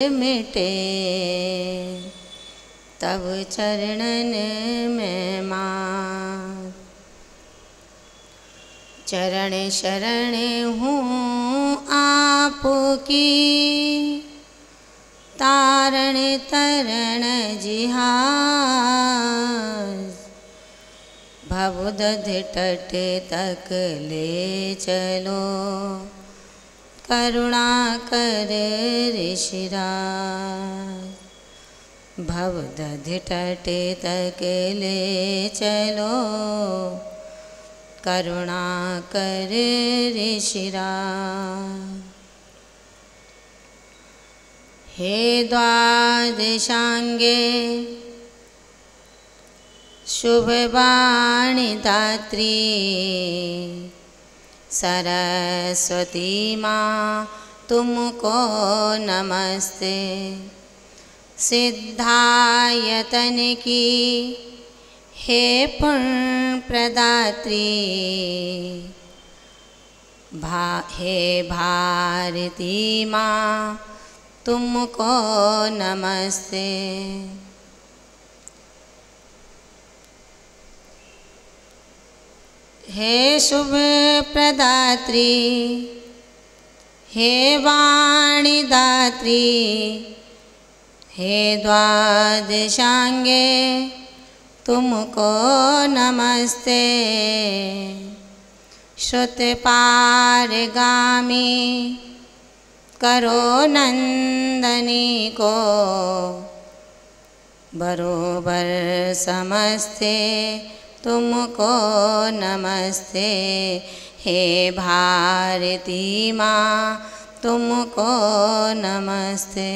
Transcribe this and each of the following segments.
मिटे तब चरणन में मां, चरण शरण हूँ आपकी, तारण तरण जिहाज, भवदधि तट तक ले चलो, करुणा कर ऋषिराज, भवदधि तट तक ले चलो, करुणा कर ऋषिराज। हे द्वादशांगे शुभवाणी दात्री, सरस्वती माँ तुमको नमस्ते, सिद्धायतन की हे पुण्य प्रदात्री, हे भारती माँ तुमको नमस्ते। हे शुभ प्रदात्री, हे वाणी दात्री, हे द्वादशांगे तुमको नमस्ते, श्रुत पारगामी करो नंदनी को, बरोबर समझते तुमको नमस्ते, हे भारती माँ तुमको नमस्ते।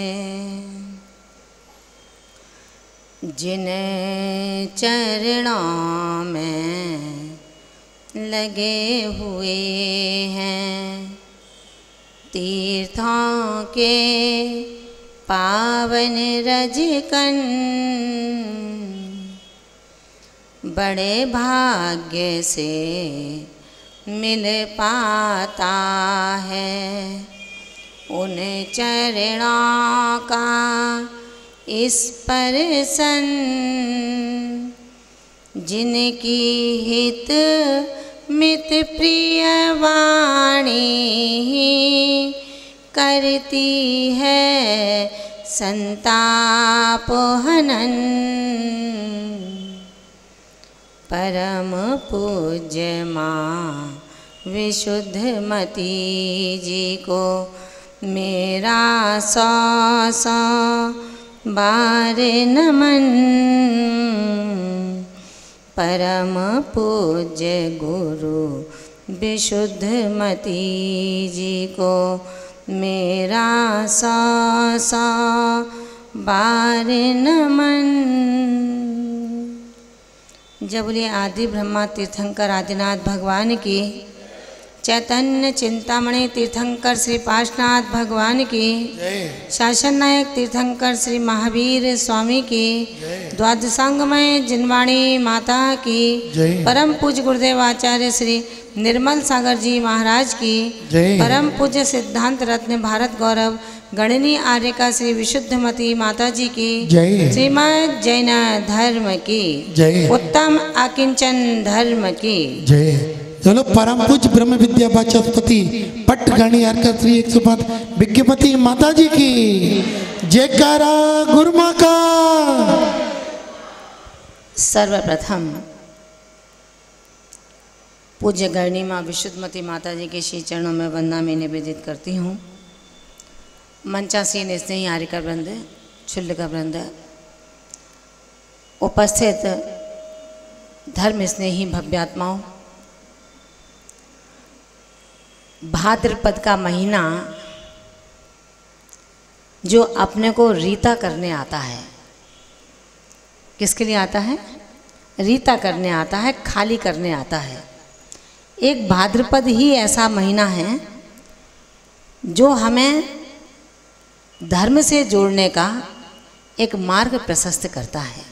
जिन चरणों में लगे हुए हैं तीर्थों के पावन रजकन, बड़े भाग्य से मिल पाता है उन चरणों का स्पर्शन, जिनकी हित मित प्रिय वाणी करती है संताप हनन। परम पूज्य माँ विशुद्धमती जी को मेरा 100 बार नमन, परम पूज्य गुरु विशुद्धमती जी को मेरा 100 बार नमन। जब बोलिए आदि ब्रह्मा तीर्थंकर आदिनाथ भगवान की, चैतन्य चिंतामणि तीर्थंकर श्री पार्श्वनाथ भगवान की, शासन नायक तीर्थंकर श्री महावीर स्वामी की, द्वादशांगमय जिनवाणी माता की, परम पूज्य गुरुदेव आचार्य श्री निर्मल सागर जी महाराज की, परम पूज्य सिद्धांत रत्न भारत गौरव गणनी आर्य का श्री विशुद्धमती माता जी की, श्रीमद जैन धर्म की, उत्तम आकिंचन धर्म की जय। चलो परम पूज्य ब्रह्म विद्या वाचस्पति पट गणी अर्का श्री 105 विज्ञपति माता जी की जयकारा गुरु माँ का। सर्वप्रथम पूज्य गणी माँ विशुद्धमती माता जी के श्री चरणों में वंदना में निवेदित करती हूँ। मंचासीन स्नेही आर्यका वृंद, क्षुल्लका वृंद, उपस्थित धर्म स्नेही भव्यात्माओं, भाद्रपद का महीना जो अपने को रीता करने आता है, किसके लिए आता है? रीता करने आता है, खाली करने आता है। एक भाद्रपद ही ऐसा महीना है जो हमें धर्म से जोड़ने का एक मार्ग प्रशस्त करता है।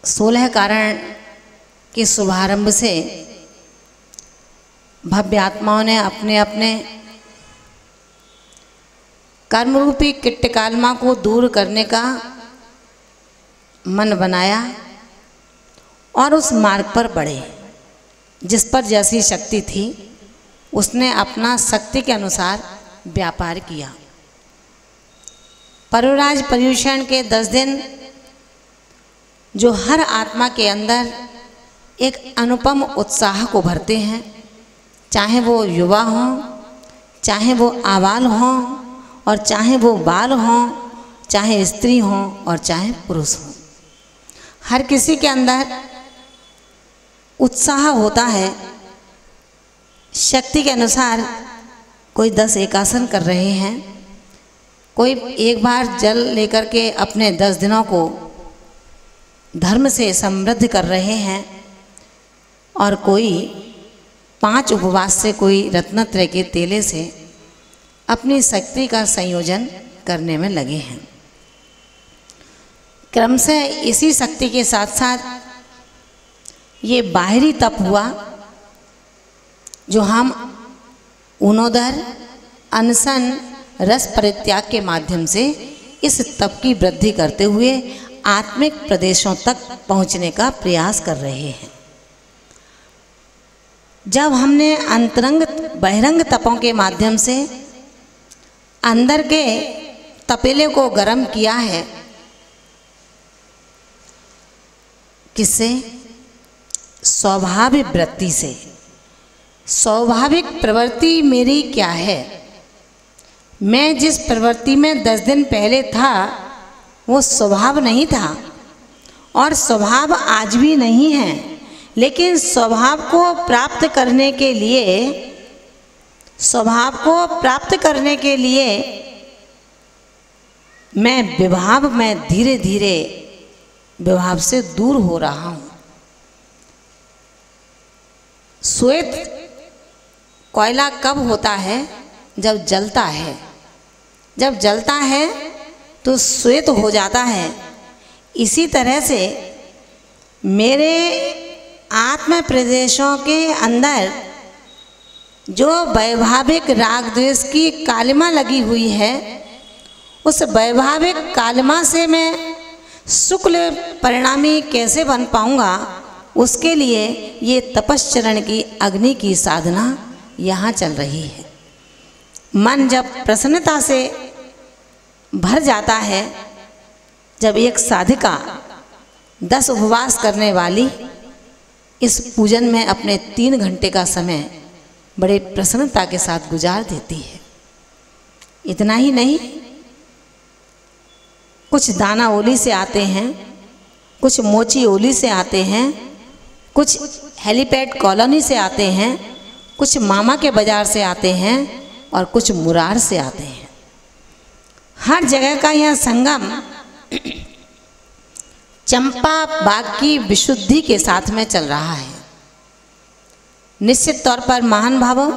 16 कारण के शुभारंभ से भव्य आत्माओं ने अपने अपने कर्मरूपी किट्टकालमा को दूर करने का मन बनाया और उस मार्ग पर बढ़े। जिस पर जैसी शक्ति थी उसने अपना शक्ति के अनुसार व्यापार किया। परुराज पर्युषण के 10 दिन जो हर आत्मा के अंदर एक अनुपम उत्साह को भरते हैं, चाहे वो युवा हों, चाहे वो आबाल हों, और चाहे वो बाल हों, चाहे स्त्री हों और चाहे पुरुष हों, हर किसी के अंदर उत्साह होता है। शक्ति के अनुसार कोई 10 एकासन कर रहे हैं, कोई एक बार जल लेकर के अपने 10 दिनों को धर्म से समृद्ध कर रहे हैं, और कोई 5 उपवास से, कोई रत्नत्रय के तेले से अपनी शक्ति का संयोजन करने में लगे हैं। क्रम से इसी शक्ति के साथ साथ ये बाहरी तप हुआ जो हम ऊनोदर, अनशन, रस परित्याग के माध्यम से इस तप की वृद्धि करते हुए आत्मिक प्रदेशों तक पहुंचने का प्रयास कर रहे हैं। जब हमने अंतरंग बहिरंग तपों के माध्यम से अंदर के तपेले को गर्म किया है, किससे? स्वाभाविक वृत्ति से। स्वाभाविक प्रवृत्ति मेरी क्या है? मैं जिस प्रवृत्ति में 10 दिन पहले था वो स्वभाव नहीं था, और स्वभाव आज भी नहीं है, लेकिन स्वभाव को प्राप्त करने के लिए, स्वभाव को प्राप्त करने के लिए मैं विभाव में धीरे धीरे विभाव से दूर हो रहा हूँ। श्वेत कोयला कब होता है? जब जलता है। जब जलता है तो श्वेत हो जाता है। इसी तरह से मेरे आत्म प्रदेशों के अंदर जो वैभाविक राग द्वेष की कालिमा लगी हुई है, उस वैभाविक कालिमा से मैं शुक्ल परिणामी कैसे बन पाऊंगा, उसके लिए ये तपश्चरण की अग्नि की साधना यहाँ चल रही है। मन जब प्रसन्नता से भर जाता है, जब एक साधिका 10 उपवास करने वाली इस पूजन में अपने 3 घंटे का समय बड़े प्रसन्नता के साथ गुजार देती है। इतना ही नहीं, कुछ दाना ओली से आते हैं, कुछ मोची ओली से आते हैं, कुछ हेलीपैड कॉलोनी से आते हैं, कुछ मामा के बाज़ार से आते हैं और कुछ मुरार से आते हैं। हर जगह का यह संगम चंपा बाग की विशुद्धि के साथ में चल रहा है। निश्चित तौर पर महान भावों,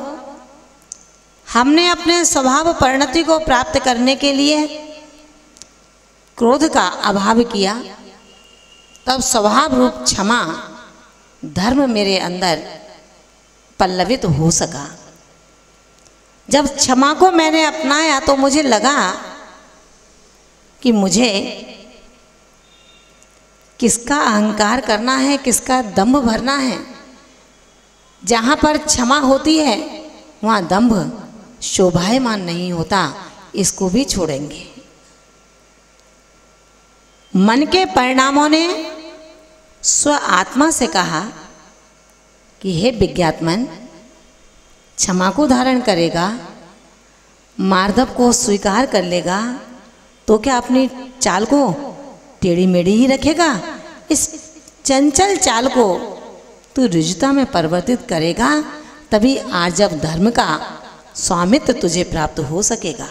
हमने अपने स्वभाव परिणति को प्राप्त करने के लिए क्रोध का अभाव किया, तब स्वभाव रूप क्षमा धर्म मेरे अंदर पल्लवित हो सका। जब क्षमा को मैंने अपनाया तो मुझे लगा कि मुझे किसका अहंकार करना है, किसका दंभ भरना है। जहाँ पर क्षमा होती है वहाँ दंभ शोभायमान नहीं होता, इसको भी छोड़ेंगे। मन के परिणामों ने स्व आत्मा से कहा कि हे विज्ञात्मन, क्षमा को धारण करेगा, मार्दव को स्वीकार कर लेगा, तो क्या अपनी चाल को टेढ़ी मेढ़ी ही रखेगा? इस चंचल चाल को तू ऋजुता में परिवर्तित करेगा, तभी आर्जव धर्म का स्वामित्व तुझे प्राप्त हो सकेगा।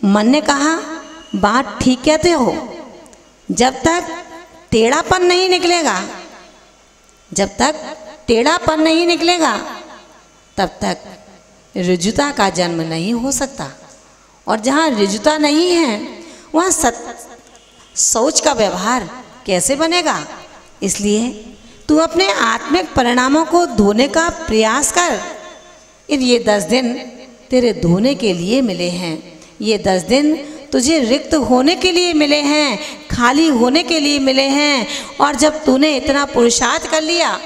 मन ने कहा, बात ठीक कहते हो, जब तक टेढ़ापन नहीं निकलेगा, जब तक टेढ़ापन नहीं निकलेगा तब तक ऋजुता का जन्म नहीं हो सकता। और जहाँ ऋजुता नहीं है वहाँ सोच का व्यवहार कैसे बनेगा? इसलिए तू अपने आत्मिक परिणामों को धोने का प्रयास कर। ये 10 दिन तेरे धोने के लिए मिले हैं। ये 10 दिन तुझे रिक्त होने के लिए मिले हैं, खाली होने के लिए मिले हैं। और जब तूने इतना पुरुषार्थ कर लिया,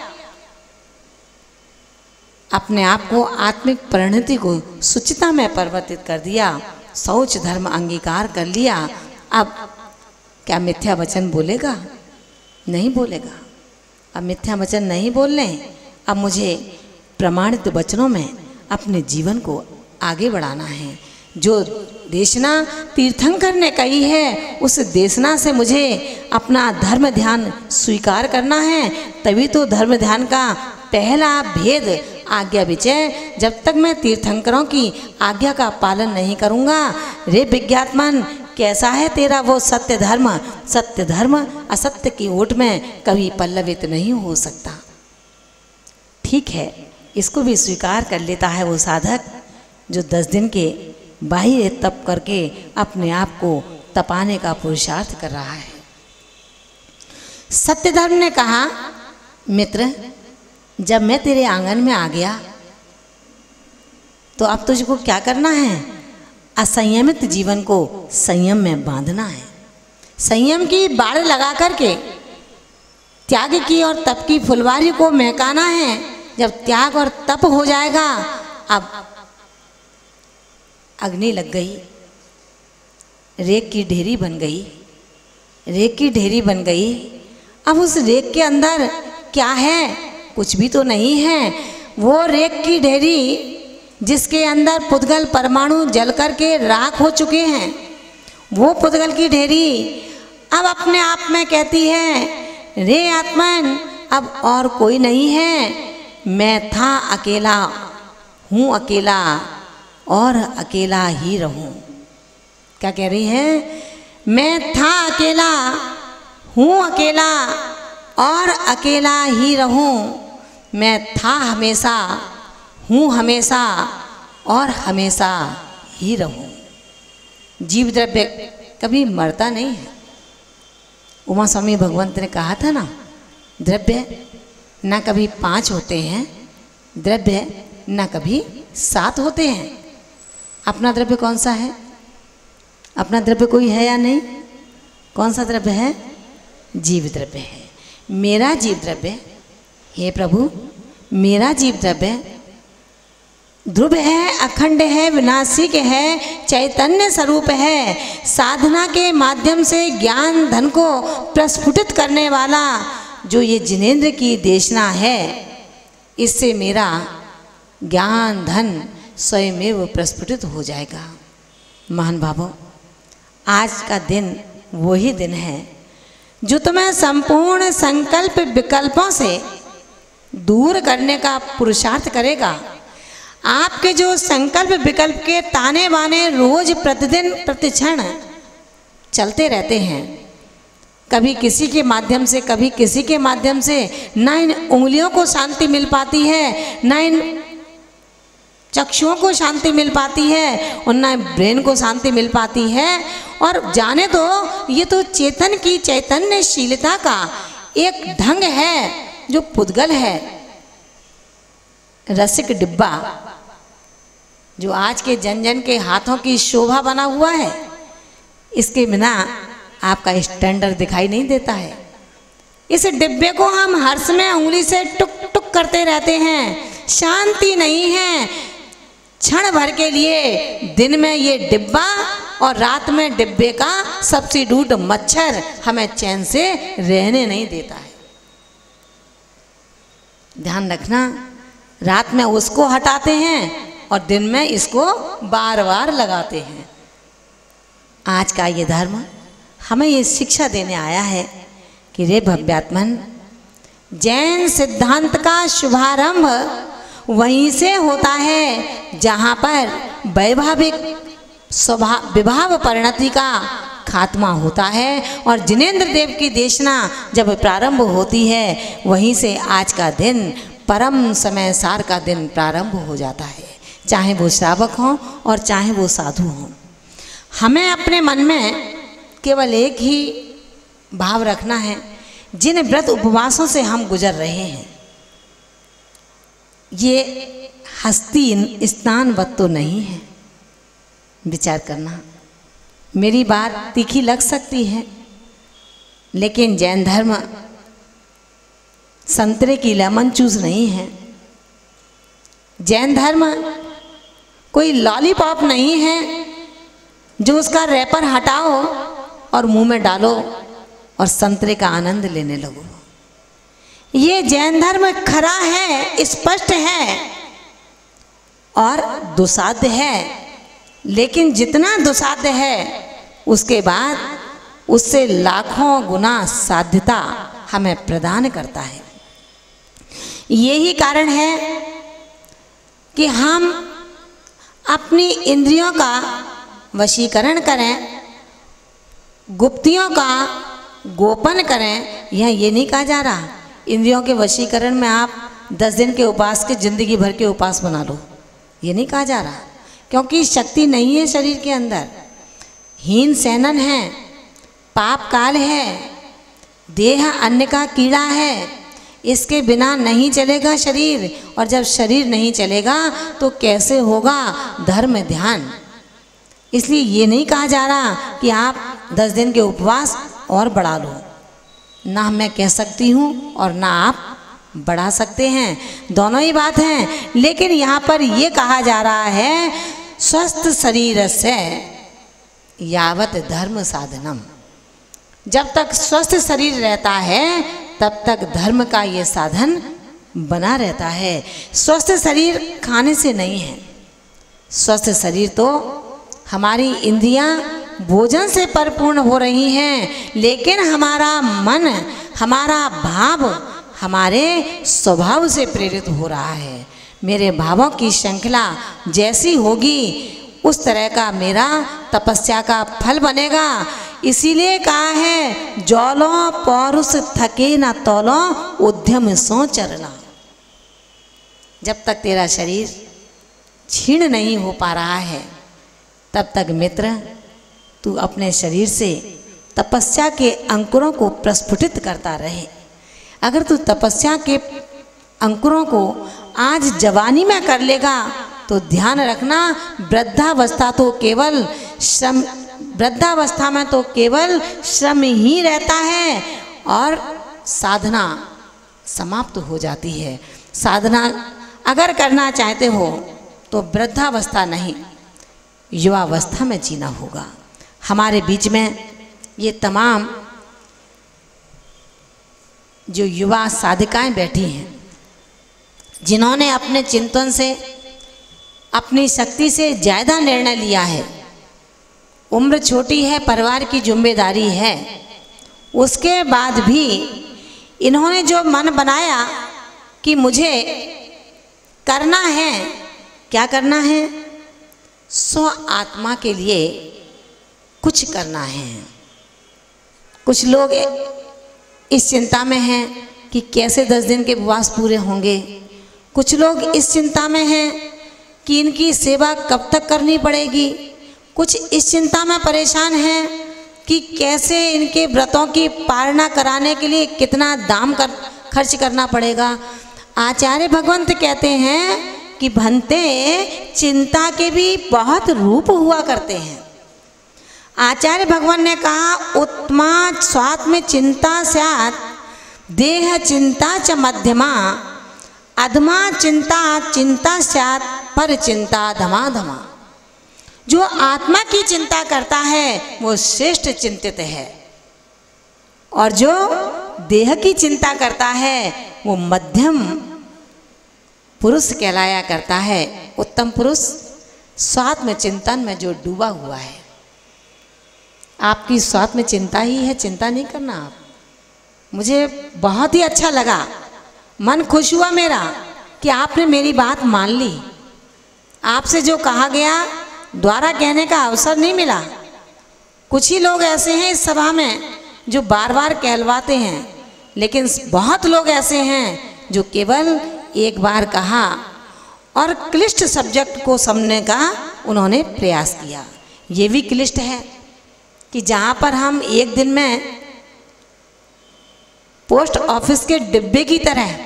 अपने आप को आत्मिक परिणति को सुचिता में परिवर्तित कर दिया, शौच धर्म अंगीकार कर लिया, अब क्या मिथ्या वचन बोलेगा? नहीं बोलेगा। अब मिथ्या वचन नहीं बोलने, अब मुझे प्रमाणित वचनों में अपने जीवन को आगे बढ़ाना है। जो देशना तीर्थंकर ने कही है, उस देशना से मुझे अपना धर्म ध्यान स्वीकार करना है। तभी तो धर्म ध्यान का पहला भेद आज्ञा विचय। जब तक मैं तीर्थंकरों की आज्ञा का पालन नहीं करूँगा, रे विज्ञात्मन, कैसा है तेरा वो सत्य धर्म? सत्य धर्म असत्य की ओट में कभी पल्लवित नहीं हो सकता। ठीक है, इसको भी स्वीकार कर लेता है वो साधक जो 10 दिन के बाह्य तप करके अपने आप को तपाने का पुरुषार्थ कर रहा है। सत्य धर्म ने कहा, मित्र, जब मैं तेरे आंगन में आ गया तो अब तुझको क्या करना है? असंयमित जीवन को संयम में बांधना है। संयम की बाड़ लगा करके त्याग की और तप की फुलवारी को महकाना है। जब त्याग और तप हो जाएगा, अब अग्नि लग गई, रेत की ढेरी बन गई, रेत की ढेरी बन गई। अब उस रेत के अंदर क्या है? कुछ भी तो नहीं है। वो रेत की ढेरी जिसके अंदर पुद्गल परमाणु जल करके राख हो चुके हैं, वो पुद्गल की ढेरी अब अपने आप में कहती है, रे आत्मन, अब और कोई नहीं है, मैं था अकेला, हूँ अकेला और अकेला ही रहूँ। क्या कह रही है? मैं था अकेला, हूँ अकेला और अकेला ही रहूँ। मैं था हमेशा, हूँ हमेशा और हमेशा ही रहूँ। जीव द्रव्य कभी मरता नहीं है। उमा स्वामी भगवंत ने कहा था ना, द्रव्य ना कभी 5 होते हैं, द्रव्य ना कभी 7 होते हैं। अपना द्रव्य कौन सा है? अपना द्रव्य कोई है या नहीं? कौन सा द्रव्य है? जीव द्रव्य है। मेरा जीव द्रव्य, हे प्रभु, मेरा जीव द्रव्य ध्रुव है, अखंड है, विनाशिक है, चैतन्य स्वरूप है। साधना के माध्यम से ज्ञान धन को प्रस्फुटित करने वाला जो ये जिनेंद्र की देशना है, इससे मेरा ज्ञान धन स्वयमेव प्रस्फुटित हो जाएगा। महान भावों, आज का दिन वही दिन है जो तुम्हें संपूर्ण संकल्प विकल्पों से दूर करने का पुरुषार्थ करेगा। आपके जो संकल्प विकल्प के ताने बाने रोज प्रतिदिन प्रतिक्षण चलते रहते हैं, कभी किसी के माध्यम से, कभी किसी के माध्यम से, ना इन उंगलियों को शांति मिल पाती है, ना इन चक्षुओं को शांति मिल पाती है और ना ब्रेन को शांति मिल पाती है। और जाने दो, ये तो चेतन की चैतन्यशीलता का एक ढंग है जो पुद्गल है, रसिक डिब्बा, जो आज के जन जन के हाथों की शोभा बना हुआ है। इसके बिना आपका स्टैंडर्ड दिखाई नहीं देता है। इस डिब्बे को हम हर्ष में उंगली से टुक टुक करते रहते हैं, शांति नहीं है। क्षण भर के लिए दिन में ये डिब्बा और रात में डिब्बे का सब्स्टिट्यूट मच्छर हमें चैन से रहने नहीं देता है। ध्यान रखना, रात में उसको हटाते हैं और दिन में इसको बार बार लगाते हैं। आज का ये धर्म हमें ये शिक्षा देने आया है कि रे भव्यात्मन, जैन सिद्धांत का शुभारंभ वहीं से होता है जहाँ पर वैभाविक स्वभाव विभाव परिणति का खात्मा होता है। और जिनेंद्र देव की देशना जब प्रारंभ होती है, वहीं से आज का दिन परम समय सार का दिन प्रारंभ हो जाता है। चाहे वो श्रावक हों और चाहे वो साधु हों, हमें अपने मन में केवल एक ही भाव रखना है, जिन व्रत उपवासों से हम गुजर रहे हैं, ये हस्ती स्नानवत तो नहीं है। विचार करना। मेरी बात तीखी लग सकती है, लेकिन जैन धर्म संतरे की लेमन जूस नहीं है। जैन धर्म कोई लॉलीपॉप नहीं है जो उसका रैपर हटाओ और मुंह में डालो और संतरे का आनंद लेने लगो। ये जैन धर्म खरा है, स्पष्ट है और दुसाध्य है, लेकिन जितना दुसाध्य है उसके बाद उससे लाखों गुना साध्यता हमें प्रदान करता है। यही कारण है कि हम अपनी इंद्रियों का वशीकरण करें, गुप्तियों का गोपन करें। यह ये नहीं कहा जा रहा इंद्रियों के वशीकरण में आप 10 दिन के उपास के ज़िंदगी भर के उपास बना लो, ये नहीं कहा जा रहा, क्योंकि शक्ति नहीं है शरीर के अंदर। हीन सैनन है, पाप काल है, देह अन्न का कीड़ा है, इसके बिना नहीं चलेगा शरीर। और जब शरीर नहीं चलेगा तो कैसे होगा धर्म ध्यान। इसलिए ये नहीं कहा जा रहा कि आप 10 दिन के उपवास और बढ़ा लो, ना मैं कह सकती हूँ और ना आप बढ़ा सकते हैं, दोनों ही बात हैं। लेकिन यहाँ पर ये कहा जा रहा है स्वस्थ शरीर से यावत धर्म साधनम। जब तक स्वस्थ शरीर रहता है तब तक धर्म का ये साधन बना रहता है। स्वस्थ शरीर खाने से नहीं है, स्वस्थ शरीर तो हमारी इंद्रियां भोजन से परिपूर्ण हो रही हैं, लेकिन हमारा मन, हमारा भाव हमारे स्वभाव से प्रेरित हो रहा है। मेरे भावों की श्रृंखला जैसी होगी उस तरह का मेरा तपस्या का फल बनेगा। इसीलिए कहा है जौलो पौरुष थके न तौलो उद्यम सो चरना। जब तक तेरा शरीर क्षीण नहीं हो पा रहा है तब तक मित्र तू अपने शरीर से तपस्या के अंकुरों को प्रस्फुटित करता रहे। अगर तू तपस्या के अंकुरों को आज जवानी में कर लेगा तो ध्यान रखना वृद्धावस्था तो केवल श्रम, वृद्धावस्था में तो केवल श्रम ही रहता है और साधना समाप्त हो जाती है। साधना अगर करना चाहते हो तो वृद्धावस्था नहीं, युवावस्था में जीना होगा। हमारे बीच में ये तमाम जो युवा साधिकाएं बैठी हैं, जिन्होंने अपने चिंतन से, अपनी शक्ति से ज़्यादा निर्णय लिया है, उम्र छोटी है, परिवार की जिम्मेदारी है, उसके बाद भी इन्होंने जो मन बनाया कि मुझे करना है, क्या करना है, स्व आत्मा के लिए कुछ करना है। कुछ लोग इस चिंता में हैं कि कैसे 10 दिन के उपवास पूरे होंगे। कुछ लोग इस चिंता में हैं कि इनकी सेवा कब तक करनी पड़ेगी। कुछ इस चिंता में परेशान हैं कि कैसे इनके व्रतों की पालना कराने के लिए कितना दाम खर्च करना पड़ेगा। आचार्य भगवंत कहते हैं कि भंते चिंता के भी बहुत रूप हुआ करते हैं। आचार्य भगवान ने कहा उत्तमा स्वात्म चिंता स्यात् देह चिंता च मध्यमा अधमा चिंता चिंता स्यात् पर चिंता धमा धमा। जो आत्मा की चिंता करता है वो श्रेष्ठ चिंतित है, और जो देह की चिंता करता है वो मध्यम पुरुष कहलाया करता है। उत्तम पुरुष स्वात्म चिंतन में जो डूबा हुआ है। आपकी स्वात्म चिंता ही है, चिंता नहीं करना आप। मुझे बहुत ही अच्छा लगा, मन खुश हुआ मेरा कि आपने मेरी बात मान ली। आपसे जो कहा गया द्वारा कहने का अवसर नहीं मिला। कुछ ही लोग ऐसे हैं इस सभा में जो बार बार कहलवाते हैं, लेकिन बहुत लोग ऐसे हैं जो केवल एक बार कहा और क्लिष्ट सब्जेक्ट को समझने का उन्होंने प्रयास किया। ये भी क्लिष्ट है कि जहाँ पर हम एक दिन में पोस्ट ऑफिस के डिब्बे की तरह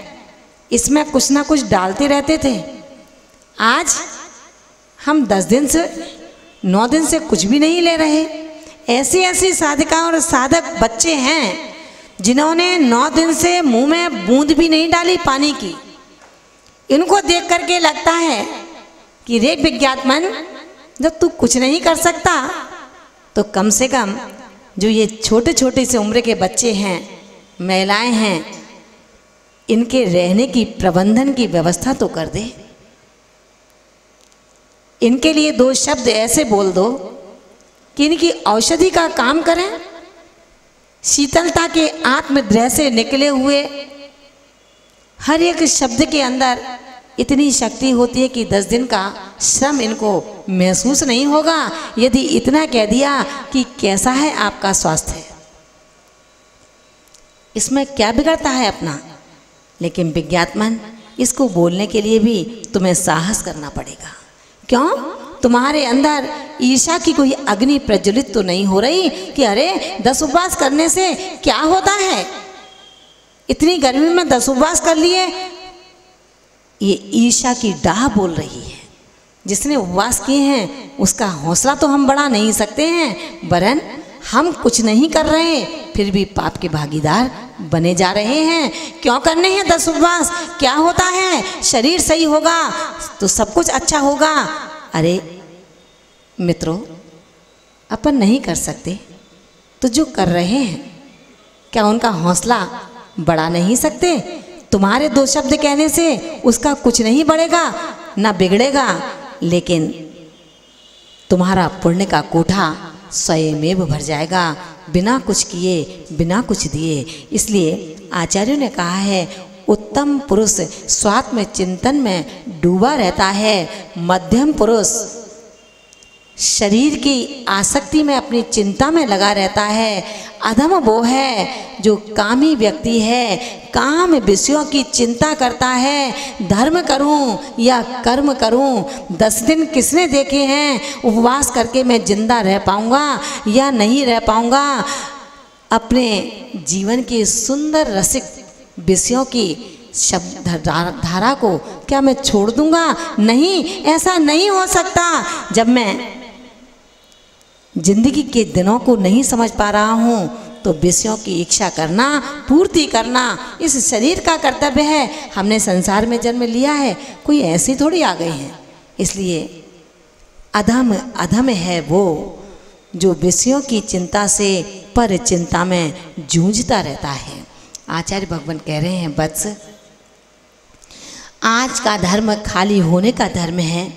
इसमें कुछ ना कुछ डालते रहते थे, आज हम 10 दिन से 9 दिन से कुछ भी नहीं ले रहे। ऐसी ऐसी साधिका और साधक बच्चे हैं जिन्होंने 9 दिन से मुंह में बूंद भी नहीं डाली पानी की। इनको देख करके लगता है कि रे विज्ञात्मन, जब तू कुछ नहीं कर सकता तो कम से कम जो ये छोटे छोटे से उम्र के बच्चे हैं, महिलाएं हैं, इनके रहने की प्रबंधन की व्यवस्था तो कर दे। इनके लिए 2 शब्द ऐसे बोल दो कि इनकी औषधि का काम करें। शीतलता के आत्मद्रह से निकले हुए हर एक शब्द के अंदर इतनी शक्ति होती है कि 10 दिन का श्रम इनको महसूस नहीं होगा यदि इतना कह दिया कि कैसा है आपका स्वास्थ्य। इसमें क्या बिगड़ता है अपना। लेकिन विज्ञात्मन, इसको बोलने के लिए भी तुम्हें साहस करना पड़ेगा। क्यों? तुम्हारे अंदर ईर्ष्या की कोई अग्नि प्रज्वलित तो नहीं हो रही कि अरे 10 उपवास करने से क्या होता है, इतनी गर्मी में 10 उपवास कर लिए। ये ईर्ष्या की डाह बोल रही है। जिसने उपवास किए हैं उसका हौसला तो हम बढ़ा नहीं सकते हैं, वरन हम कुछ नहीं कर रहे फिर भी पाप के भागीदार बने जा रहे हैं। क्यों करने हैं 10 उपवास? क्या होता है? शरीर सही होगा तो सब कुछ अच्छा होगा। अरे मित्रों, अपन नहीं कर सकते तो जो कर रहे हैं क्या उनका हौसला बढ़ा नहीं सकते? तुम्हारे 2 शब्द कहने से उसका कुछ नहीं बढ़ेगा ना बिगड़ेगा, लेकिन तुम्हारा पुण्य का कोठा स्वयमेव भर जाएगा, बिना कुछ किए, बिना कुछ दिए। इसलिए आचार्यों ने कहा है, उत्तम पुरुष स्वात्म चिंतन में डूबा रहता है, मध्यम पुरुष शरीर की आसक्ति में अपनी चिंता में लगा रहता है, अधम वो है जो कामी व्यक्ति है, काम विषयों की चिंता करता है। धर्म करूं या कर्म करूं, 10 दिन किसने देखे हैं उपवास करके मैं जिंदा रह पाऊंगा या नहीं रह पाऊंगा। अपने जीवन के सुंदर रसिक विषयों की शब्द धारा को क्या मैं छोड़ दूंगा? नहीं, ऐसा नहीं हो सकता। जब मैं जिंदगी के दिनों को नहीं समझ पा रहा हूँ तो विषयों की इच्छा करना, पूर्ति करना इस शरीर का कर्तव्य है। हमने संसार में जन्म लिया है, कोई ऐसे थोड़ी आ गए हैं। इसलिए अधम अधम है वो जो विषयों की चिंता से पर चिंता में जूझता रहता है। आचार्य भगवान कह रहे हैं, वत्स, आज का धर्म खाली होने का धर्म है,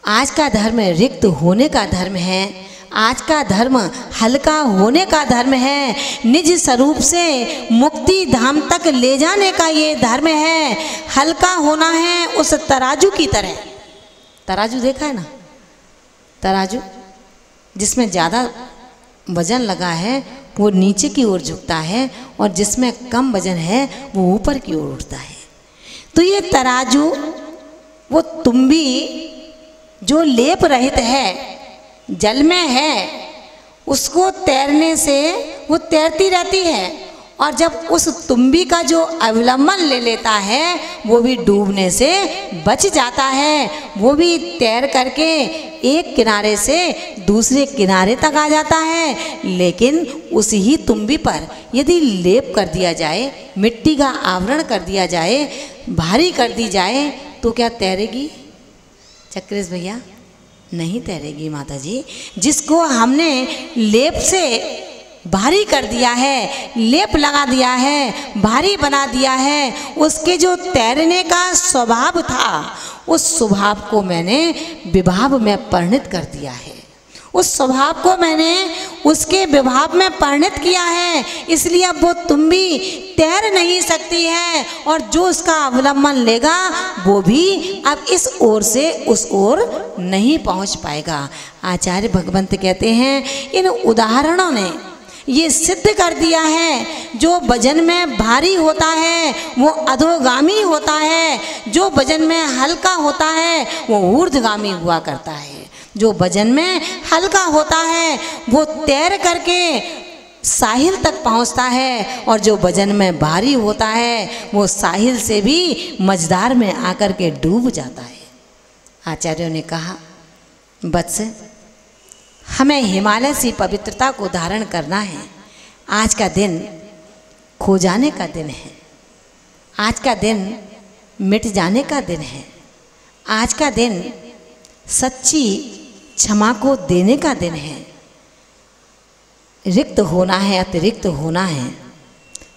आज का धर्म रिक्त होने का धर्म है, आज का धर्म हल्का होने का धर्म है, निज स्वरूप से मुक्ति धाम तक ले जाने का ये धर्म है। हल्का होना है उस तराजू की तरह। तराजू देखा है ना? तराजू जिसमें ज़्यादा वजन लगा है वो नीचे की ओर झुकता है और जिसमें कम वजन है वो ऊपर की ओर उठता है। तो ये तराजू वो तुम्बी जो लेप रहित है, जल में है, उसको तैरने से वो तैरती रहती है, और जब उस तुम्बी का जो अवलंबन ले लेता है वो भी डूबने से बच जाता है। वो भी तैर करके एक किनारे से दूसरे किनारे तक आ जाता है। लेकिन उसी ही तुम्बी पर यदि लेप कर दिया जाए, मिट्टी का आवरण कर दिया जाए, भारी कर दी जाए, तो क्या तैरेगी चक्रेश भैया? नहीं तैरेगी माता जी। जिसको हमने लेप से भारी कर दिया है, लेप लगा दिया है, भारी बना दिया है, उसके जो तैरने का स्वभाव था उस स्वभाव को मैंने विभाव में परिणत कर दिया है। उस स्वभाव को मैंने उसके विभाव में परिणत किया है। इसलिए अब वो तुम्बी तैर नहीं सकती है, और जो उसका अवलंबन लेगा वो भी अब इस ओर से उस ओर नहीं पहुंच पाएगा। आचार्य भगवंत कहते हैं, इन उदाहरणों ने ये सिद्ध कर दिया है, जो वजन में भारी होता है वो अधोगामी होता है, जो वजन में हल्का होता है वो ऊर्ध्वगामी हुआ करता है। जो वजन में हल्का होता है वो तैर करके साहिल तक पहुंचता है, और जो वजन में भारी होता है वो साहिल से भी मझधार में आकर के डूब जाता है। आचार्यों ने कहा, वत्स, हमें हिमालय सी पवित्रता को धारण करना है। आज का दिन खो जाने का दिन है, आज का दिन मिट जाने का दिन है, आज का दिन सच्ची क्षमा को देने का दिन है। रिक्त होना है, अतिरिक्त होना है।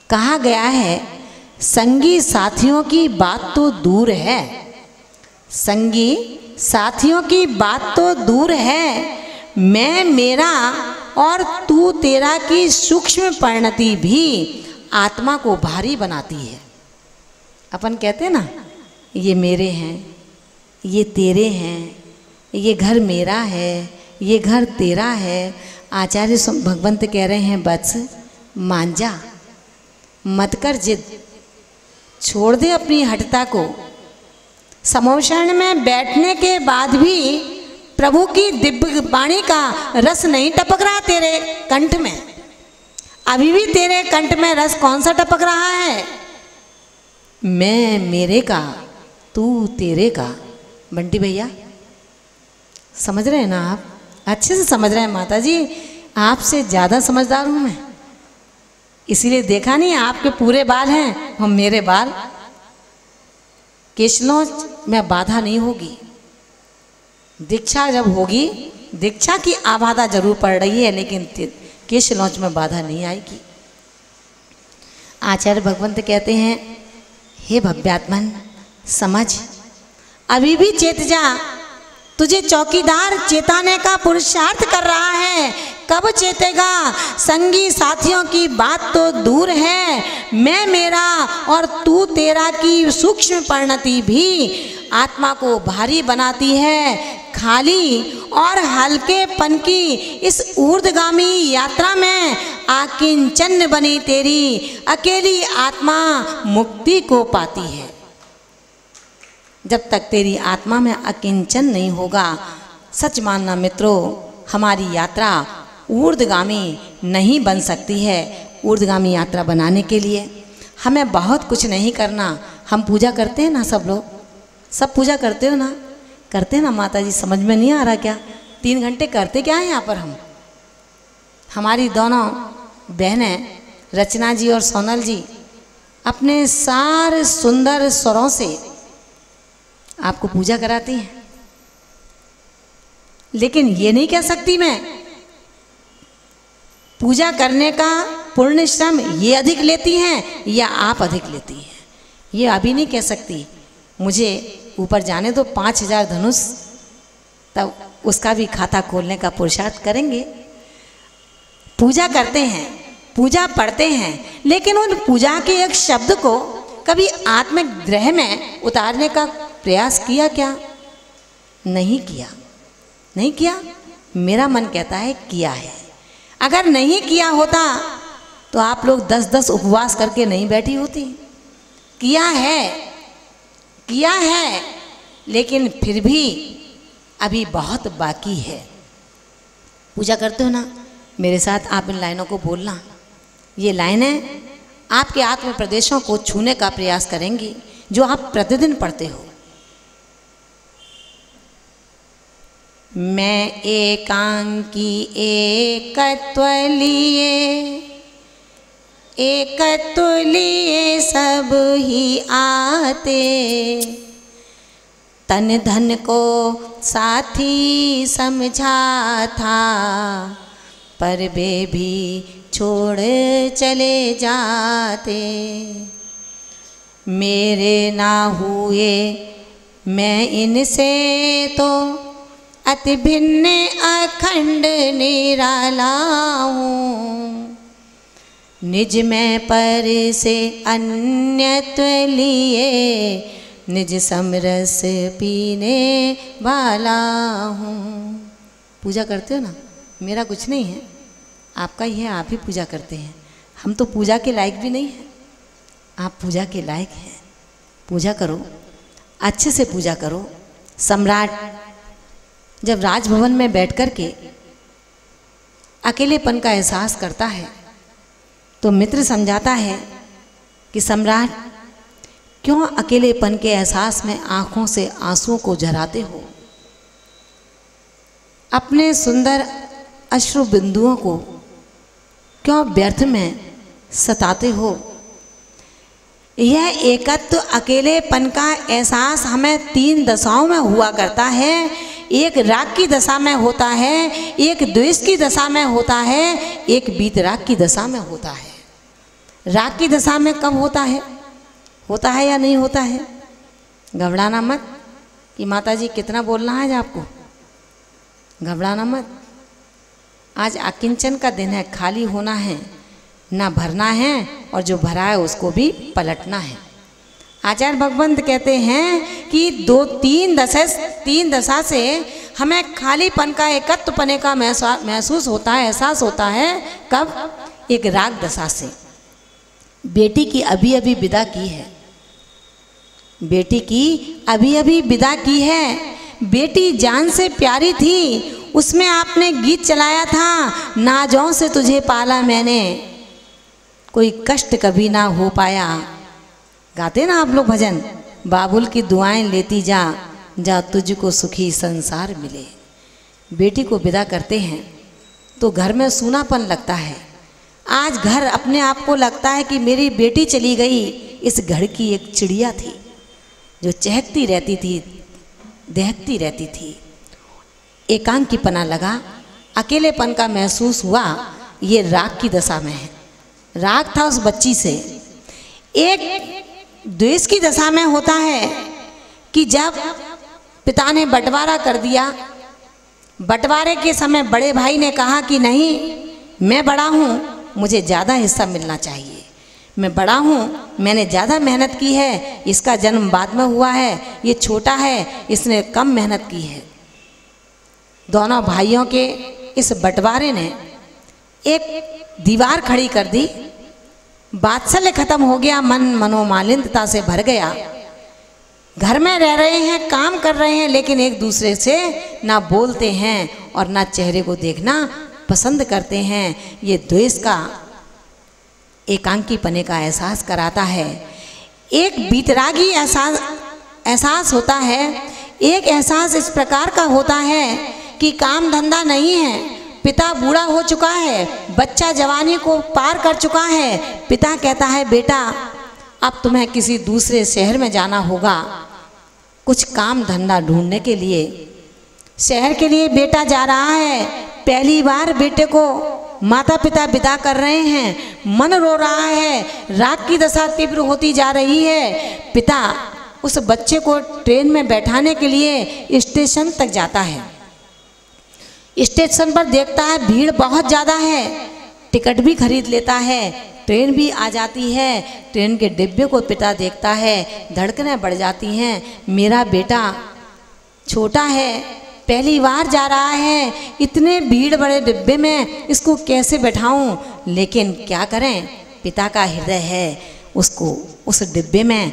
कहा गया है संगी साथियों की बात तो दूर है, संगी साथियों की बात तो दूर है, मैं मेरा और तू तेरा की सूक्ष्म परिणति भी आत्मा को भारी बनाती है। अपन कहते हैं ना, ये मेरे हैं, ये तेरे हैं, ये घर मेरा है, ये घर तेरा है। आचार्य भगवंत कह रहे हैं वत्स मान जा, मत कर जिद, छोड़ दे अपनी हठता को। समोषण में बैठने के बाद भी प्रभु की दिव्य वाणी का रस नहीं टपक रहा तेरे कंठ में। अभी भी तेरे कंठ में रस कौन सा टपक रहा है? मैं मेरे का, तू तेरे का। बंटी भैया समझ रहे हैं ना आप? अच्छे से समझ रहे हैं माता जी, आपसे ज़्यादा समझदार हूँ मैं, इसीलिए देखा नहीं आपके पूरे बाल हैं और मेरे बाल। केशलोच में बाधा नहीं होगी, दीक्षा जब होगी, दीक्षा की आबादा जरूर पड़ रही है, लेकिन केशलोच में बाधा नहीं आएगी। आचार्य भगवंत कहते हैं हे भव्यात्मन समझ, अभी भी चेत जा, तुझे चौकीदार चेताने का पुरुषार्थ कर रहा है। कब चेतेगा? संगी साथियों की बात तो दूर है, मैं मेरा और तू तेरा की सूक्ष्म परिणति भी आत्मा को भारी बनाती है। खाली और हल्केपन की इस ऊर्ध्वगामी यात्रा में आकिंचन बनी तेरी अकेली आत्मा मुक्ति को पाती है। जब तक तेरी आत्मा में अकिंचन नहीं होगा, सच मानना मित्रों, हमारी यात्रा ऊर्ध्वगामी नहीं बन सकती है। ऊर्ध्वगामी यात्रा बनाने के लिए हमें बहुत कुछ नहीं करना। हम पूजा करते हैं ना, सब लोग, सब पूजा करते हो ना? करते हैं ना माता जी? समझ में नहीं आ रहा क्या? 3 घंटे करते क्या है यहाँ पर हम? हमारी दोनों बहनें रचना जी और सोनल जी अपने सारे सुंदर स्वरों से आपको पूजा कराती हैं, लेकिन ये नहीं कह सकती मैं पूजा करने का पुण्य श्रम ये अधिक लेती हैं या आप अधिक लेती हैं, ये अभी नहीं कह सकती। मुझे ऊपर जाने दो 5000 धनुष, तब उसका भी खाता खोलने का पुरुषार्थ करेंगे। पूजा करते हैं, पूजा पढ़ते हैं, लेकिन उन पूजा के एक शब्द को कभी आत्मग्रह में उतारने का प्रयास किया क्या? नहीं किया, नहीं किया। मेरा मन कहता है किया है। अगर नहीं किया होता तो आप लोग 10-10 उपवास करके नहीं बैठी होती। किया है, किया है, लेकिन फिर भी अभी बहुत बाकी है। पूजा करते हो ना, मेरे साथ आप इन लाइनों को बोलना। ये लाइनें आपके आत्म प्रदेशों को छूने का प्रयास करेंगी जो आप प्रतिदिन पढ़ते हो। मैं एकांकी एकत्व लिए सब ही आते, तन धन को साथी समझा था, पर वे भी छोड़ चले जाते। मेरे ना हुए मैं इनसे तो अति भिन्न अखंड निराला हूँ, निज में पर से अन्यत्व लिए निज समरस पीने वाला हूँ। पूजा करते हो ना? मेरा कुछ नहीं है, आपका ही है, आप ही पूजा करते हैं। हम तो पूजा के लायक भी नहीं हैं, आप पूजा के लायक हैं। पूजा करो, अच्छे से पूजा करो। सम्राट जब राजभवन में बैठकर के अकेलेपन का एहसास करता है तो मित्र समझाता है कि सम्राट क्यों अकेलेपन के एहसास में आंखों से आंसुओं को झराते हो? अपने सुंदर अश्रु बिंदुओं को क्यों व्यर्थ में सताते हो? यह एकत्व अकेलेपन का एहसास हमें 3 दशाओं में हुआ करता है। एक राग की दशा में होता है, एक द्वेष की दशा में होता है, एक वीतराग की दशा में होता है। राग की दशा में कब होता है? होता है या नहीं होता है? घबराना मत कि माता जी कितना बोलना है आज आपको, घबराना मत। आज अकिंचन का दिन है, खाली होना है, ना भरना है, और जो भरा है उसको भी पलटना है। आचार्य भगवंत कहते हैं कि 3 दशा से हमें खालीपन का, एकत्वपने का महसूस होता है, एहसास होता है। कब? एक राग दशा से। बेटी की अभी अभी विदा की है, बेटी की अभी अभी विदा की है। बेटी जान से प्यारी थी, उसमें आपने गीत चलाया था, नाजों से तुझे पाला मैंने, कोई कष्ट कभी ना हो पाया। गाते ना आप लोग भजन, बाबुल की दुआएं लेती जा, जा तुझको सुखी संसार मिले। बेटी को विदा करते हैं तो घर में सूनापन लगता है। आज घर अपने आप को लगता है कि मेरी बेटी चली गई। इस घर की एक चिड़िया थी जो चहकती रहती थी, दहकती रहती थी। एकांकीपना लगा, अकेलेपन का महसूस हुआ। ये राग की दशा में है। राग था उस बच्ची से। एक द्वेष की दशा में होता है कि जब पिता ने बंटवारा कर दिया, बंटवारे के समय बड़े भाई ने कहा कि नहीं, मैं बड़ा हूँ, मुझे ज़्यादा हिस्सा मिलना चाहिए, मैं बड़ा हूँ, मैंने ज़्यादा मेहनत की है, इसका जन्म बाद में हुआ है, ये छोटा है, इसने कम मेहनत की है। दोनों भाइयों के इस बंटवारे ने एक दीवार खड़ी कर दी। बात्सल्य खत्म हो गया, मन मनोमालिन्यता से भर गया। घर में रह रहे हैं, काम कर रहे हैं, लेकिन एक दूसरे से ना बोलते हैं और ना चेहरे को देखना पसंद करते हैं। ये द्वेष का, एकांकीपने का एहसास कराता है। एक बीतरागी एहसास होता है। एक एहसास इस प्रकार का होता है कि काम धंधा नहीं है, पिता बूढ़ा हो चुका है, बच्चा जवानी को पार कर चुका है। पिता कहता है, बेटा अब तुम्हें किसी दूसरे शहर में जाना होगा कुछ काम धंधा ढूंढने के लिए। शहर के लिए बेटा जा रहा है। पहली बार बेटे को माता पिता विदा कर रहे हैं। मन रो रहा है, राग की दशा तीव्र होती जा रही है। पिता उस बच्चे को ट्रेन में बैठाने के लिए स्टेशन तक जाता है। स्टेशन पर देखता है भीड़ बहुत ज़्यादा है, टिकट भी खरीद लेता है, ट्रेन भी आ जाती है। ट्रेन के डिब्बे को पिता देखता है, धड़कनें बढ़ जाती हैं। मेरा बेटा छोटा है, पहली बार जा रहा है, इतने भीड़ बड़े डिब्बे में इसको कैसे बैठाऊं? लेकिन क्या करें, पिता का हृदय है, उसको उस डिब्बे में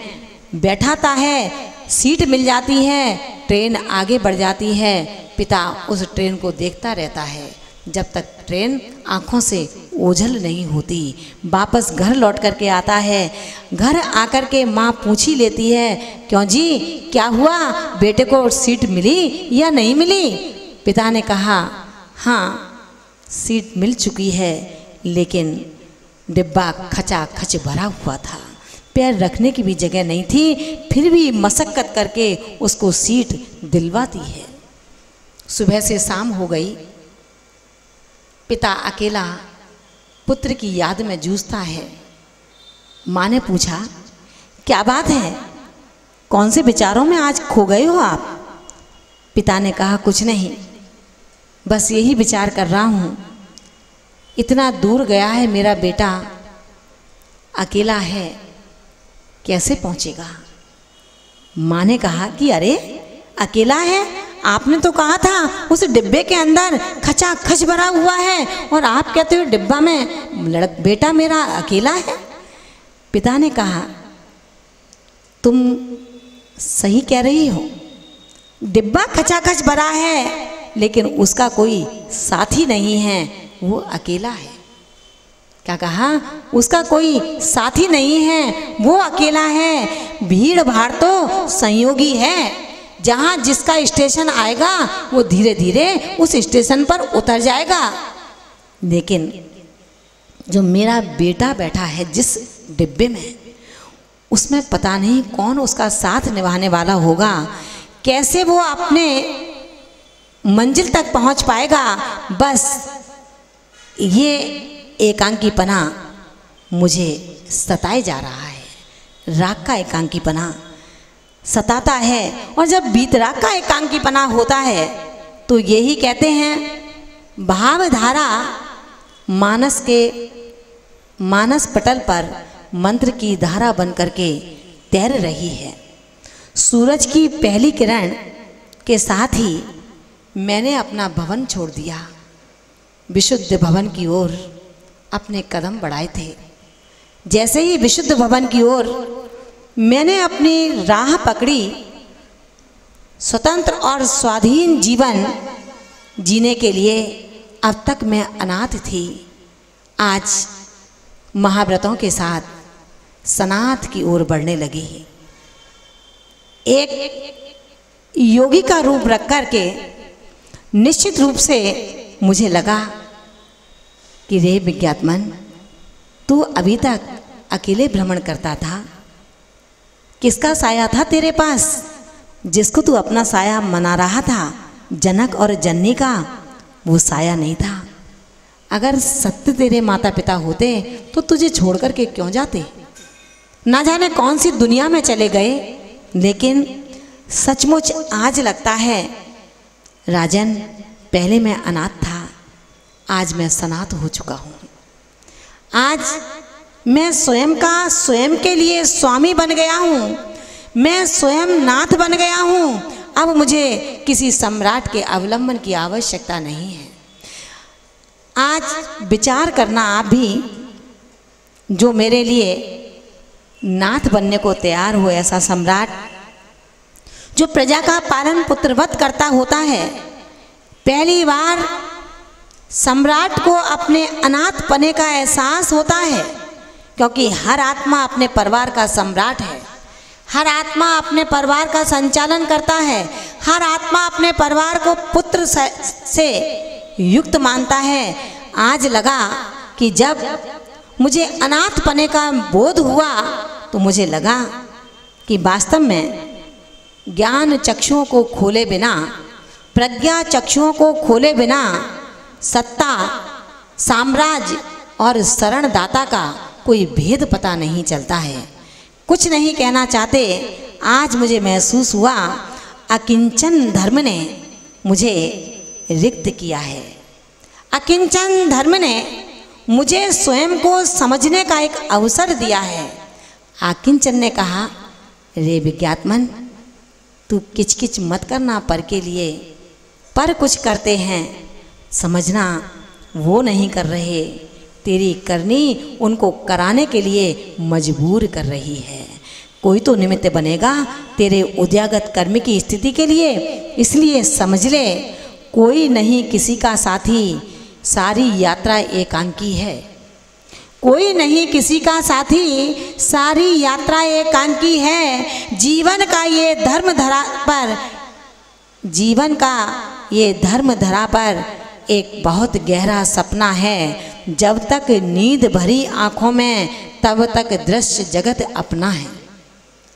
बैठाता है। सीट मिल जाती है, ट्रेन आगे बढ़ जाती है। पिता उस ट्रेन को देखता रहता है जब तक ट्रेन आँखों से ओझल नहीं होती। वापस घर लौट करके आता है। घर आकर के माँ पूछ ही लेती है, क्यों जी, क्या हुआ, बेटे को सीट मिली या नहीं मिली? पिता ने कहा, हाँ सीट मिल चुकी है, लेकिन डिब्बा खचाखच भरा हुआ था, पैर रखने की भी जगह नहीं थी, फिर भी मशक्कत करके उसको सीट दिलवाती है। सुबह से शाम हो गई। पिता अकेला पुत्र की याद में जूझता है। माँ ने पूछा, क्या बात है, कौन से विचारों में आज खो गए हो आप? पिता ने कहा, कुछ नहीं, बस यही विचार कर रहा हूँ, इतना दूर गया है मेरा बेटा, अकेला है, कैसे पहुँचेगा? माँ ने कहा कि अरे अकेला है, आपने तो कहा था उस डिब्बे के अंदर खचाखच भरा हुआ है, और आप कहते हो डिब्बा में बेटा मेरा अकेला है। पिता ने कहा, तुम सही कह रही हो, डिब्बा खचाखच भरा है, लेकिन उसका कोई साथी नहीं है, वो अकेला है। क्या कहा? उसका कोई साथी नहीं है, वो अकेला है। भीड़ भाड़ तो संयोगी है, जहाँ जिसका स्टेशन आएगा वो धीरे धीरे उस स्टेशन पर उतर जाएगा। लेकिन जो मेरा बेटा बैठा है जिस डिब्बे में, उसमें पता नहीं कौन उसका साथ निभाने वाला होगा, कैसे वो अपने मंजिल तक पहुंच पाएगा। बस ये एकांकीपना मुझे सताए जा रहा है, राग का एकांकीपना सताता है। और जब बीतराग का एकांकीपना होता है तो यही कहते हैं भावधारा मानस पटल पर मंत्र की धारा बन करके तैर रही है। सूरज की पहली किरण के साथ ही मैंने अपना भवन छोड़ दिया, विशुद्ध भवन की ओर अपने कदम बढ़ाए थे। जैसे ही विशुद्ध भवन की ओर मैंने अपनी राह पकड़ी, स्वतंत्र और स्वाधीन जीवन जीने के लिए अब तक मैं अनाथ थी, आज महाव्रतों के साथ सनाथ की ओर बढ़ने लगी। एक योगी का रूप रख करके निश्चित रूप से मुझे लगा कि रे विज्ञात्मन, तू अभी तक अकेले भ्रमण करता था। किसका साया था तेरे पास जिसको तू अपना साया मना रहा था? जनक और जननी का वो साया नहीं था। अगर सत्य तेरे माता पिता होते तो तुझे छोड़ कर के क्यों जाते? ना जाने कौन सी दुनिया में चले गए। लेकिन सचमुच आज लगता है राजन, पहले मैं अनाथ था, आज मैं सनाथ हो चुका हूँ। आज मैं स्वयं के लिए स्वामी बन गया हूँ, मैं स्वयं नाथ बन गया हूँ। अब मुझे किसी सम्राट के अवलंबन की आवश्यकता नहीं है। आज विचार करना आप भी, जो मेरे लिए नाथ बनने को तैयार हो, ऐसा सम्राट जो प्रजा का पालन पुत्रवत करता होता है। पहली बार सम्राट को अपने अनाथ पने का एहसास होता है, क्योंकि हर आत्मा अपने परिवार का सम्राट है, हर आत्मा अपने परिवार का संचालन करता है, हर आत्मा अपने परिवार को पुत्र से युक्त मानता है। आज लगा कि जब मुझे अनाथ पने का बोध हुआ तो मुझे लगा कि वास्तव में ज्ञान चक्षुओं को खोले बिना, प्रज्ञा चक्षुओं को खोले बिना सत्ता, साम्राज्य और शरणदाता का कोई भेद पता नहीं चलता है। कुछ नहीं कहना चाहते, आज मुझे महसूस हुआ अकिंचन धर्म ने मुझे रिक्त किया है। अकिंचन धर्म ने मुझे स्वयं को समझने का एक अवसर दिया है। अकिंचन ने कहा, रे विज्ञात्मन, तू किचकिच मत करना पर के लिए, पर कुछ करते हैं, समझना वो नहीं कर रहे, तेरी करनी उनको कराने के लिए मजबूर कर रही है। कोई तो निमित्त बनेगा तेरे उद्यागत कर्म की स्थिति के लिए, इसलिए समझ ले, कोई नहीं किसी का साथी, सारी यात्रा एकांकी है। कोई नहीं किसी का साथी, सारी यात्रा एकांकी है। जीवन का ये धर्म धरा पर एक बहुत गहरा सपना है। जब तक नींद भरी आँखों में, तब तक दृश्य जगत अपना है।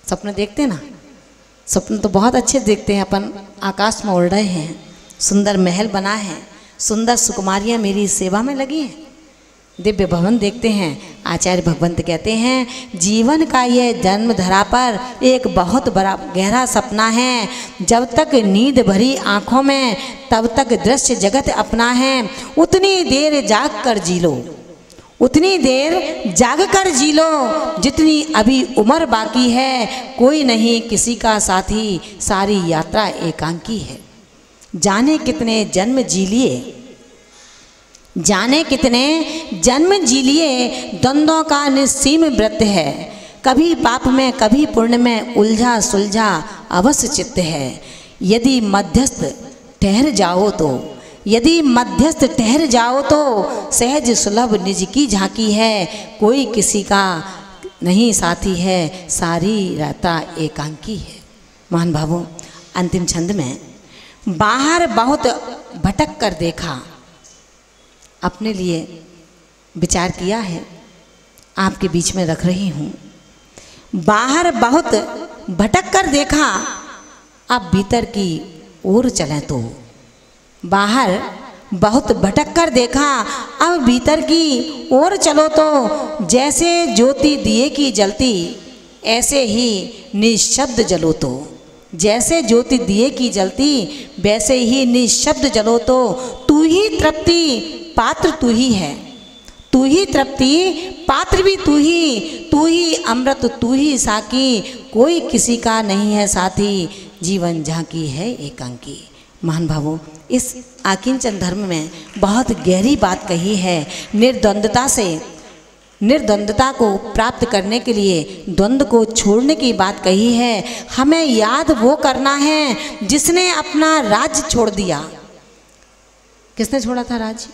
सपने देखते ना, सपने तो बहुत अच्छे देखते हैं। अपन आकाश में उड़ रहे हैं, सुंदर महल बना है, सुंदर सुकुमारियाँ मेरी सेवा में लगी हैं, दिव्य भवन देखते हैं। आचार्य भगवंत कहते हैं जीवन का ये जन्म धरा पर एक बहुत बड़ा गहरा सपना है। जब तक नींद भरी आँखों में, तब तक दृश्य जगत अपना है। उतनी देर जाग कर जी लो, उतनी देर जाग कर जी लो जितनी अभी उम्र बाकी है। कोई नहीं किसी का साथी, सारी यात्रा एकांकी है। जाने कितने जन्म जी लिए, जाने कितने जन्म जी लिए, द्वंद्वों का निस्सीम व्रत है। कभी पाप में कभी पुण्य में उलझा सुलझा अवश्य चित्त है। यदि मध्यस्थ ठहर जाओ तो, यदि मध्यस्थ ठहर जाओ तो सहज सुलभ निज की झांकी है। कोई किसी का नहीं साथी है, सारी यात्रा एकांकी है। महान भावों, अंतिम छंद में बाहर बहुत भटक कर देखा, अपने लिए विचार किया है, आपके बीच में रख रही हूँ। बाहर बहुत भटक कर देखा, अब भीतर की ओर चलें तो। बाहर बहुत भटक कर देखा, अब भीतर की ओर चलो तो। जैसे ज्योति दिए की जलती, ऐसे ही निःशब्द जलो तो। जैसे ज्योति दिए की जलती, वैसे ही निःशब्द जलो तो। तू ही तृप्ति पात्र तू ही है, तू ही तृप्ति पात्र भी तू ही अमृत तू ही साकी। कोई किसी का नहीं है साथी, जीवन झांकी है एकांकी। महान भावों, इस आकिंचन धर्म में बहुत गहरी बात कही है। निर्द्वंद्वता को प्राप्त करने के लिए द्वंद्व को छोड़ने की बात कही है। हमें याद वो करना है जिसने अपना राज्य छोड़ दिया। किसने छोड़ा था राज्य?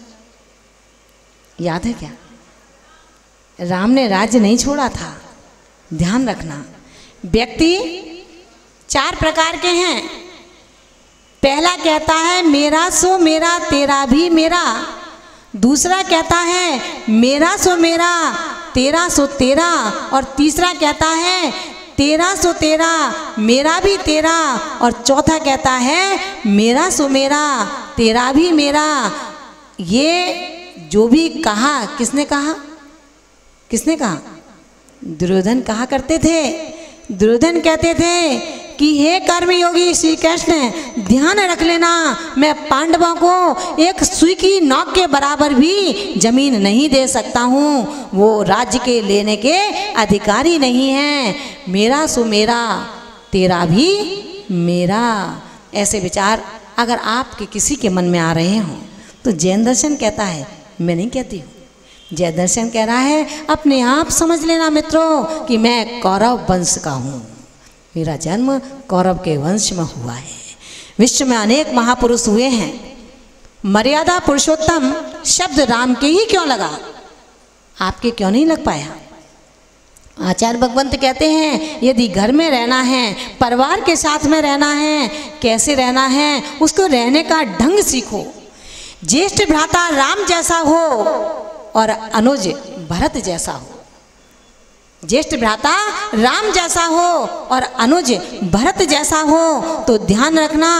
याद है क्या? राम ने राज्य नहीं छोड़ा था। ध्यान रखना, व्यक्ति 4 प्रकार के हैं। पहला कहता है मेरा सो मेरा, तेरा भी मेरा। दूसरा कहता है मेरा सो मेरा, तेरा सो तेरा। और तीसरा कहता है तेरा सो तेरा, मेरा भी तेरा। और चौथा कहता है मेरा सो मेरा, तेरा भी मेरा। ये जो भी कहा, किसने कहा? किसने कहा? दुर्योधन कहा करते थे। दुर्योधन कहते थे कि हे कर्मयोगी श्री कृष्ण, ध्यान रख लेना, मैं पांडवों को एक सुई की नोक के बराबर भी जमीन नहीं दे सकता हूँ। वो राज्य के लेने के अधिकारी नहीं हैं। मेरा सो मेरा, तेरा भी मेरा। ऐसे विचार अगर आपके किसी के मन में आ रहे हों तो जैन दर्शन कहता है, मैं नहीं कहती हूँ, जय दर्शन कह रहा है, अपने आप समझ लेना मित्रों कि मैं कौरव वंश का हूँ। मेरा जन्म कौरव के वंश में हुआ है। विश्व में अनेक महापुरुष हुए हैं, मर्यादा पुरुषोत्तम शब्द राम के ही क्यों लगा? आपके क्यों नहीं लग पाया? आचार्य भगवंत कहते हैं यदि घर में रहना है, परिवार के साथ में रहना है, कैसे रहना है उसको रहने का ढंग सीखो। ज्येष्ठ भ्राता राम जैसा हो और अनुज भरत जैसा हो। ज्येष्ठ भ्राता राम जैसा हो और अनुज भरत जैसा हो। तो ध्यान रखना,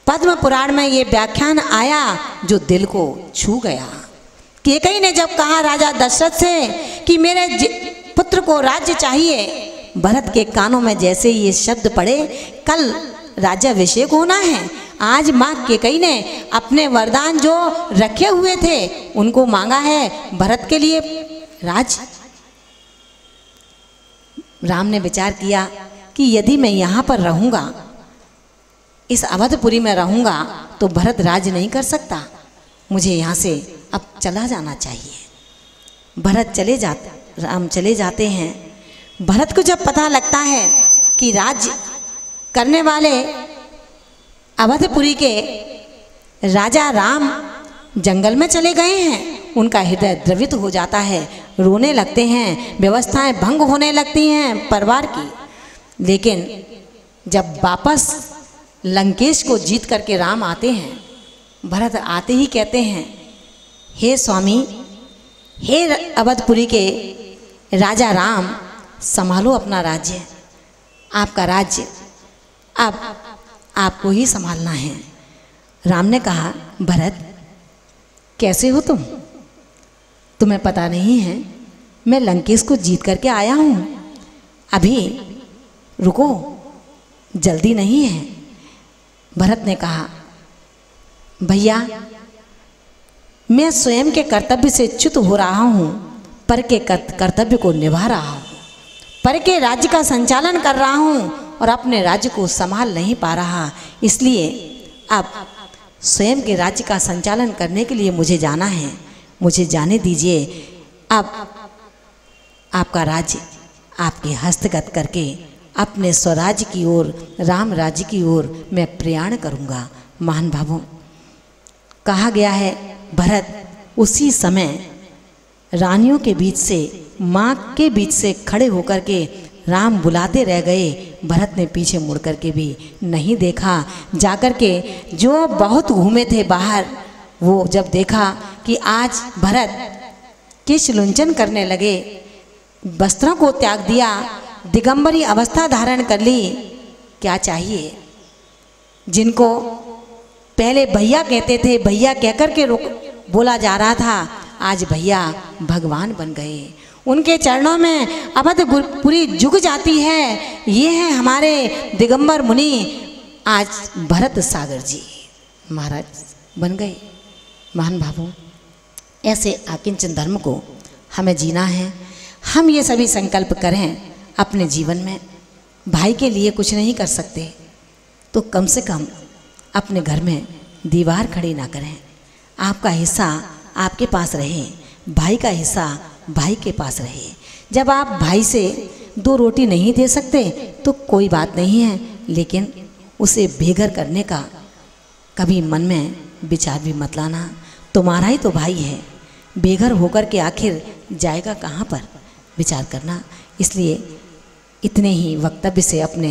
पद्म पुराण में ये व्याख्यान आया जो दिल को छू गया। कैकेयी ने जब कहा राजा दशरथ से कि मेरे पुत्र को राज्य चाहिए, भरत के कानों में जैसे ये शब्द पड़े, कल राज्याभिषेक होना है। आज माँ कैकेयी ने अपने वरदान जो रखे हुए थे उनको मांगा है भरत के लिए राज्य। राम ने विचार किया कि यदि मैं यहाँ पर रहूँगा, इस अवधपुरी में रहूँगा, तो भरत राज्य नहीं कर सकता, मुझे यहाँ से अब चला जाना चाहिए। राम चले जाते हैं। भरत को जब पता लगता है कि राज्य करने वाले अवधपुरी के राजा राम जंगल में चले गए हैं, उनका हृदय द्रवित हो जाता है, रोने लगते हैं, व्यवस्थाएं भंग होने लगती हैं परिवार की। लेकिन जब वापस लंकेश को जीत करके राम आते हैं, भरत आते ही कहते हैं, हे स्वामी, हे अवधपुरी के राजा राम, संभालो अपना राज्य, आपका राज्य अब आपको ही संभालना है। राम ने कहा, भरत कैसे हो तुम? तुम्हें पता नहीं है मैं लंकेश को जीत करके आया हूँ, अभी रुको, जल्दी नहीं है। भरत ने कहा, भैया मैं स्वयं के कर्तव्य से च्युत हो रहा हूँ, पर के कर्तव्य को निभा रहा हूँ, पर के राज्य का संचालन कर रहा हूँ और अपने राज्य को संभाल नहीं पा रहा, इसलिए अब स्वयं के राज्य का संचालन करने के लिए मुझे जाना है, मुझे जाने दीजिए। अब आपका राज्य आपके हस्तगत करके अपने स्वराज्य की ओर, राम राज्य की ओर मैं प्रयाण करूँगा। महान भावों, कहा गया है भरत उसी समय रानियों के बीच से, माँ के बीच से खड़े होकर के राम बुलाते रह गए। भरत ने पीछे मुड़ कर के भी नहीं देखा। जाकर के जो बहुत घूमे थे बाहर, वो जब देखा कि आज भरत केश लुंचन करने लगे, वस्त्रों को त्याग दिया, दिगंबरी अवस्था धारण कर ली, क्या चाहिए? जिनको पहले भैया कहते थे, भैया कहकर के बोला जा रहा था, आज भैया भगवान बन गए। उनके चरणों में अवध पूरी झुक जाती है। ये हैं हमारे दिगंबर मुनि, आज भरत सागर जी महाराज बन गए। महान भावों, ऐसे आकिंचन धर्म को हमें जीना है। हम ये सभी संकल्प करें अपने जीवन में। भाई के लिए कुछ नहीं कर सकते तो कम से कम अपने घर में दीवार खड़ी ना करें। आपका हिस्सा आपके पास रहे, भाई का हिस्सा भाई के पास रहे। जब आप भाई से 2 रोटी नहीं दे सकते तो कोई बात नहीं है, लेकिन उसे बेघर करने का कभी मन में विचार भी मत लाना। तुम्हारा ही तो भाई है, बेघर होकर के आखिर जाएगा कहाँ पर, विचार करना। इसलिए इतने ही वक्तव्य से अपने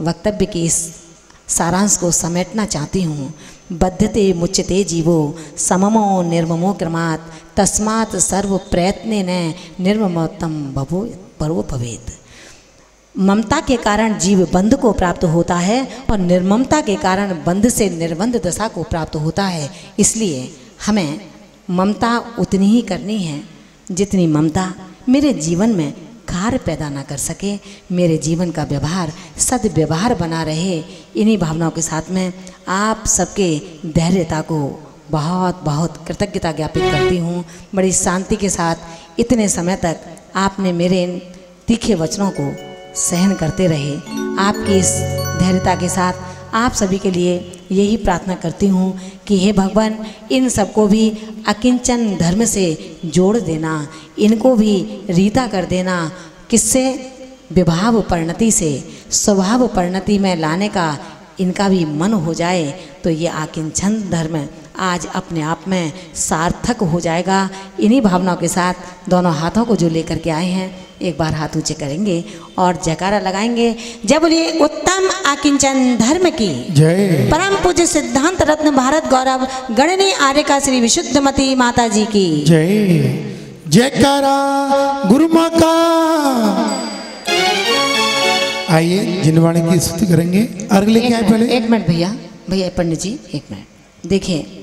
वक्तव्य के इस सारांश को समेटना चाहती हूँ। बद्धते मुच्यते जीवो सममो निर्ममो क्रमात् तस्मात् सर्व प्रयत्नेन निर्ममोत्तम भवो पर्वो भवेत्। ममता के कारण जीव बंध को प्राप्त होता है और निर्ममता के कारण बंध से निर्बंध दशा को प्राप्त होता है। इसलिए हमें ममता उतनी ही करनी है जितनी ममता मेरे जीवन में खार पैदा ना कर सके, मेरे जीवन का व्यवहार सद्व्यवहार बना रहे। इन्हीं भावनाओं के साथ में आप सबके धैर्यता को बहुत बहुत कृतज्ञता ज्ञापित करती हूँ। बड़ी शांति के साथ इतने समय तक आपने मेरे इन तीखे वचनों को सहन करते रहे। आपकी इस धैर्यता के साथ आप सभी के लिए यही प्रार्थना करती हूँ कि हे भगवान, इन सबको भी अकिंचन धर्म से जोड़ देना, इनको भी रीता कर देना। किससे? विभाव परिणति से स्वभाव परिणति में लाने का इनका भी मन हो जाए तो ये आकिंचन धर्म आज अपने आप में सार्थक हो जाएगा। इन्हीं भावनाओं के साथ दोनों हाथों को जो लेकर के आए हैं, एक बार हाथ ऊंचे करेंगे और जयकारा लगाएंगे। जय बोलिए उत्तम आकिंचन धर्म की जय। परम पूज्य सिद्धांत रत्न भारत गौरव गणनी आर्यका श्री विशुद्धमती माता जी की जय। जयकारा गुरु माँ का। आइए जिनवाणी की स्तुति करेंगे। अर्घ लेके आए पहले। एक मिनट भैया, पंडित जी एक मिनट देखिए।